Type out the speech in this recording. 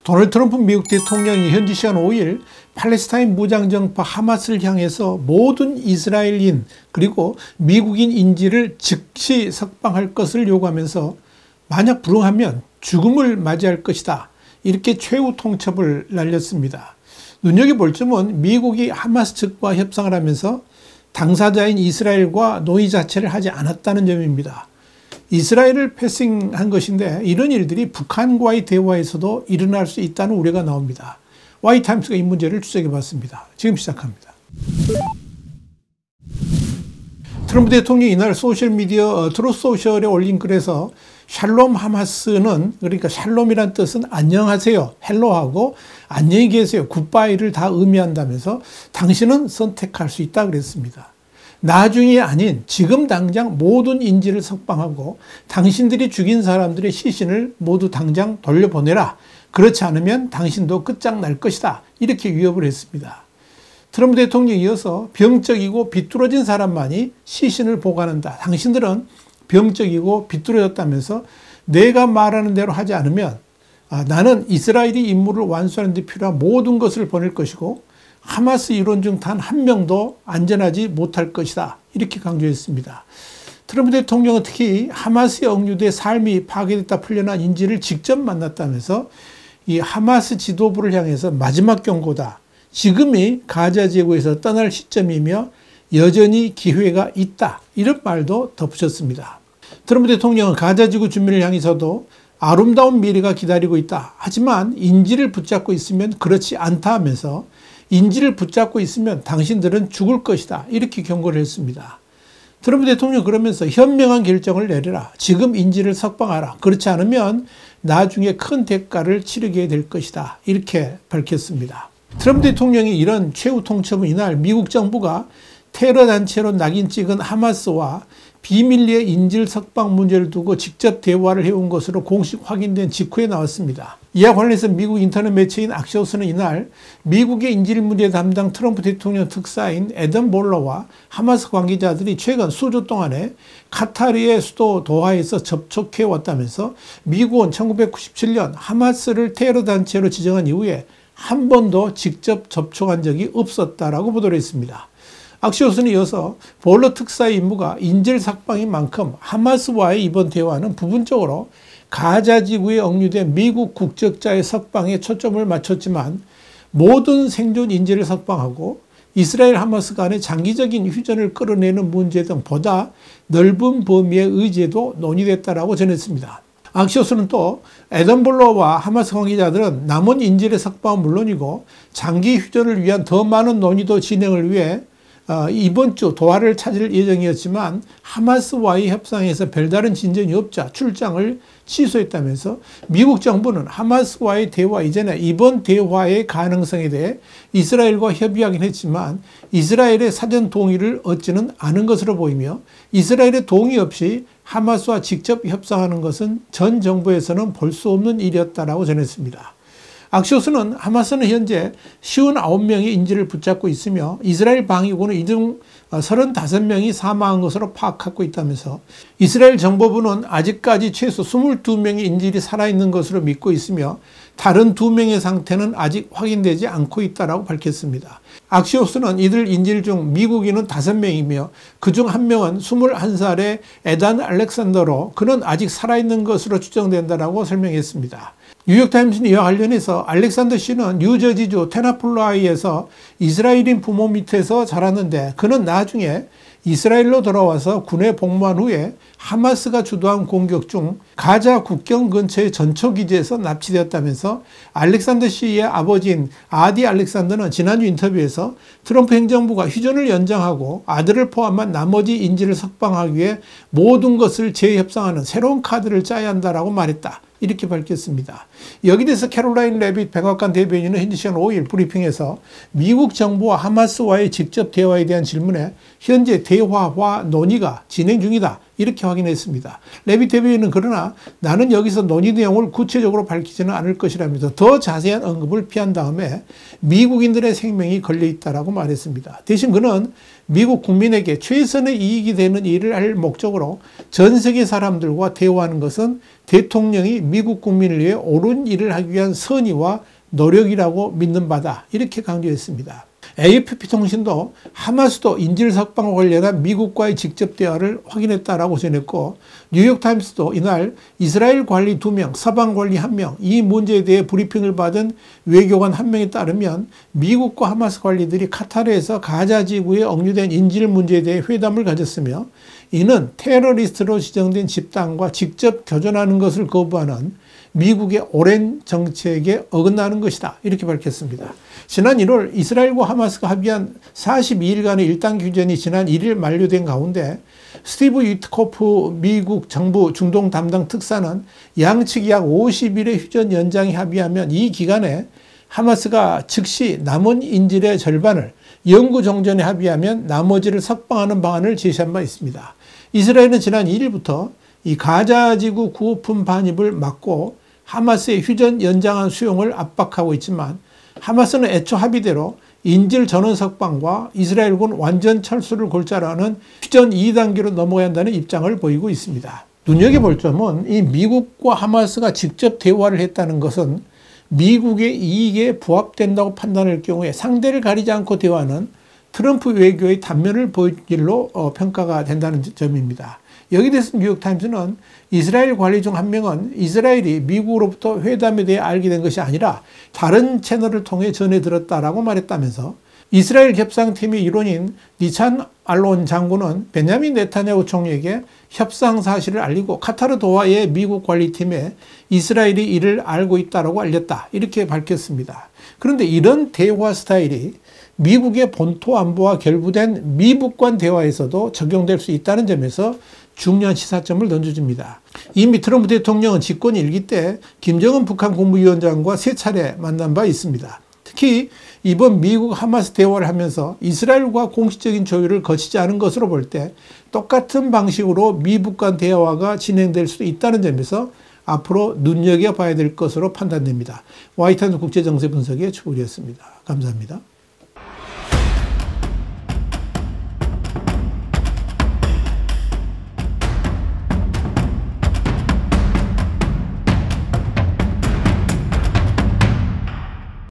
도널드 트럼프 미국 대통령이 현지 시간 5일 팔레스타인 무장정파 하마스를 향해서 모든 이스라엘인 그리고 미국인 인질을 즉시 석방할 것을 요구하면서 만약 불응하면 죽음을 맞이할 것이다, 이렇게 최후 통첩을 날렸습니다. 눈여겨볼 점은 미국이 하마스 측과 협상을 하면서 당사자인 이스라엘과 논의 자체를 하지 않았다는 점입니다. 이스라엘을 패싱한 것인데 이런 일들이 북한과의 대화에서도 일어날 수 있다는 우려가 나옵니다. Y타임스가 이 문제를 추적해 봤습니다. 지금 시작합니다. 트럼프 대통령이 이날 소셜미디어 트루소셜에 올린 글에서 샬롬 하마스는, 그러니까 샬롬이란 뜻은 안녕하세요, 헬로하고 안녕히 계세요, 굿바이를 다 의미한다면서 당신은 선택할 수 있다 그랬습니다. 나중이 아닌 지금 당장 모든 인질을 석방하고 당신들이 죽인 사람들의 시신을 모두 당장 돌려보내라. 그렇지 않으면 당신도 끝장날 것이다, 이렇게 위협을 했습니다. 트럼프 대통령이 이어서 병적이고 비뚤어진 사람만이 시신을 보관한다. 당신들은 병적이고 비뚤어졌다면서 내가 말하는 대로 하지 않으면 나는 이스라엘이 임무를 완수하는 데 필요한 모든 것을 보낼 것이고 하마스 일원 중 단 한 명도 안전하지 못할 것이다, 이렇게 강조했습니다. 트럼프 대통령은 특히 하마스에 억류돼 삶이 파괴됐다 풀려난 인질을 직접 만났다면서 이 하마스 지도부를 향해서 마지막 경고다, 지금이 가자 지구에서 떠날 시점이며 여전히 기회가 있다, 이런 말도 덧붙였습니다. 트럼프 대통령은 가자 지구 주민을 향해서도 아름다운 미래가 기다리고 있다, 하지만 인질을 붙잡고 있으면 그렇지 않다 하면서 인질을 붙잡고 있으면 당신들은 죽을 것이다, 이렇게 경고를 했습니다. 트럼프 대통령 그러면서 현명한 결정을 내려라, 지금 인질을 석방하라, 그렇지 않으면 나중에 큰 대가를 치르게 될 것이다, 이렇게 밝혔습니다. 트럼프 대통령이 이런 최후 통첩은 이날 미국 정부가 테러 단체로 낙인 찍은 하마스와 비밀리에 인질 석방 문제를 두고 직접 대화를 해온 것으로 공식 확인된 직후에 나왔습니다. 이와 관련해서 미국 인터넷 매체인 악시오스는 이날 미국의 인질 문제 담당 트럼프 대통령 특사인 애덤 볼러와 하마스 관계자들이 최근 수주 동안에 카타르의 수도 도하에서 접촉해 왔다면서 미국은 1997년 하마스를 테러 단체로 지정한 이후에 한 번도 직접 접촉한 적이 없었다라고 보도를 했습니다. 악시오스는 이어서 볼러 특사의 임무가 인질 석방인 만큼 하마스와의 이번 대화는 부분적으로 가자 지구에 억류된 미국 국적자의 석방에 초점을 맞췄지만 모든 생존 인질을 석방하고 이스라엘 하마스 간의 장기적인 휴전을 끌어내는 문제 등 보다 넓은 범위의 의제도 논의됐다라고 전했습니다. 악시오스는 또 애덤 볼러와 하마스 관계자들은 남은 인질의 석방은 물론이고 장기 휴전을 위한 더 많은 논의도 진행을 위해 이번 주 도하를 찾을 예정이었지만 하마스와의 협상에서 별다른 진전이 없자 출장을 취소했다면서 미국 정부는 하마스와의 대화 이전에 이번 대화의 가능성에 대해 이스라엘과 협의하긴 했지만 이스라엘의 사전 동의를 얻지는 않은 것으로 보이며 이스라엘의 동의 없이 하마스와 직접 협상하는 것은 전 정부에서는 볼 수 없는 일이었다라고 전했습니다. 악시오스는 하마스는 현재 59명의 인질을 붙잡고 있으며 이스라엘 방위군은 이 중 35명이 사망한 것으로 파악하고 있다면서 이스라엘 정보부는 아직까지 최소 22명의 인질이 살아있는 것으로 믿고 있으며 다른 2명의 상태는 아직 확인되지 않고 있다고 밝혔습니다. 악시오스는 이들 인질 중 미국인은 5명이며 그중 1명은 21살의 에단 알렉산더로 그는 아직 살아있는 것으로 추정된다고 설명했습니다. 뉴욕타임스는 이와 관련해서 알렉산더 씨는 뉴저지주 테나폴라이에서 이스라엘인 부모 밑에서 자랐는데 그는 나중에 이스라엘로 돌아와서 군에 복무한 후에 하마스가 주도한 공격 중 가자 국경 근처의 전초기지에서 납치되었다면서 알렉산더 씨의 아버지인 아디 알렉산더는 지난주 인터뷰에서 트럼프 행정부가 휴전을 연장하고 아들을 포함한 나머지 인질을 석방하기 위해 모든 것을 재협상하는 새로운 카드를 짜야 한다고 말했다, 이렇게 밝혔습니다. 여기 대해서 캐롤라인 레빗 백악관 대변인은 현지 시간 5일 브리핑에서 미국 정부와 하마스와의 직접 대화에 대한 질문에 현재 대화와 논의가 진행 중이다, 이렇게 확인했습니다. 레빗 대변인은 그러나 나는 여기서 논의 내용을 구체적으로 밝히지는 않을 것이라면서 더 자세한 언급을 피한 다음에 미국인들의 생명이 걸려있다고 말했습니다. 대신 그는 미국 국민에게 최선의 이익이 되는 일을 할 목적으로 전 세계 사람들과 대화하는 것은 대통령이 미국 국민을 위해 옳은 일을 하기 위한 선의와 노력이라고 믿는 바다. 이렇게 강조했습니다. AFP 통신도 하마스도 인질 석방과 관련한 미국과의 직접 대화를 확인했다라고 전했고, 뉴욕타임스도 이날 이스라엘 관리 2명, 서방 관리 1명, 이 문제에 대해 브리핑을 받은 외교관 1명에 따르면 미국과 하마스 관리들이 카타르에서 가자 지구에 억류된 인질 문제에 대해 회담을 가졌으며, 이는 테러리스트로 지정된 집단과 직접 교전하는 것을 거부하는 미국의 오랜 정책에 어긋나는 것이다. 이렇게 밝혔습니다. 지난 1월 이스라엘과 하마스가 합의한 42일간의 일당 휴전이 지난 1일 만료된 가운데 스티브 위트코프 미국 정부 중동 담당 특사는 양측이 약 50일의 휴전 연장에 합의하면 이 기간에 하마스가 즉시 남은 인질의 절반을 영구 정전에 합의하면 나머지를 석방하는 방안을 제시한 바 있습니다. 이스라엘은 지난 1일부터 이 가자지구 구호품 반입을 막고 하마스의 휴전 연장안 수용을 압박하고 있지만, 하마스는 애초 합의대로 인질 전원 석방과 이스라엘군 완전 철수를 골자로 휴전 2단계로 넘어가야 한다는 입장을 보이고 있습니다. 눈여겨볼 점은 이 미국과 하마스가 직접 대화를 했다는 것은 미국의 이익에 부합된다고 판단할 경우에 상대를 가리지 않고 대화하는 트럼프 외교의 단면을 보일 길로 평가가 된다는 점입니다. 여기에 대해서 뉴욕타임스는 이스라엘 관리 중 1명은 이스라엘이 미국으로부터 회담에 대해 알게 된 것이 아니라 다른 채널을 통해 전해 들었다라고 말했다면서, 이스라엘 협상팀의 일원인 니찬 알론 장군은 베냐민 네타냐후 총리에게 협상 사실을 알리고 카타르 도하의 미국 관리팀에 이스라엘이 이를 알고 있다고 알렸다. 이렇게 밝혔습니다. 그런데 이런 대화 스타일이 미국의 본토 안보와 결부된 미북관 대화에서도 적용될 수 있다는 점에서 중요한 시사점을 던져줍니다. 이미 트럼프 대통령은 집권 1기 때 김정은 북한 국무위원장과 3차례 만난 바 있습니다. 특히 이번 미국 하마스 대화를 하면서 이스라엘과 공식적인 조율을 거치지 않은 것으로 볼 때 똑같은 방식으로 미북 간 대화가 진행될 수도 있다는 점에서 앞으로 눈여겨봐야 될 것으로 판단됩니다. 화이트하우스 국제정세 분석의 추구리였습니다. 감사합니다.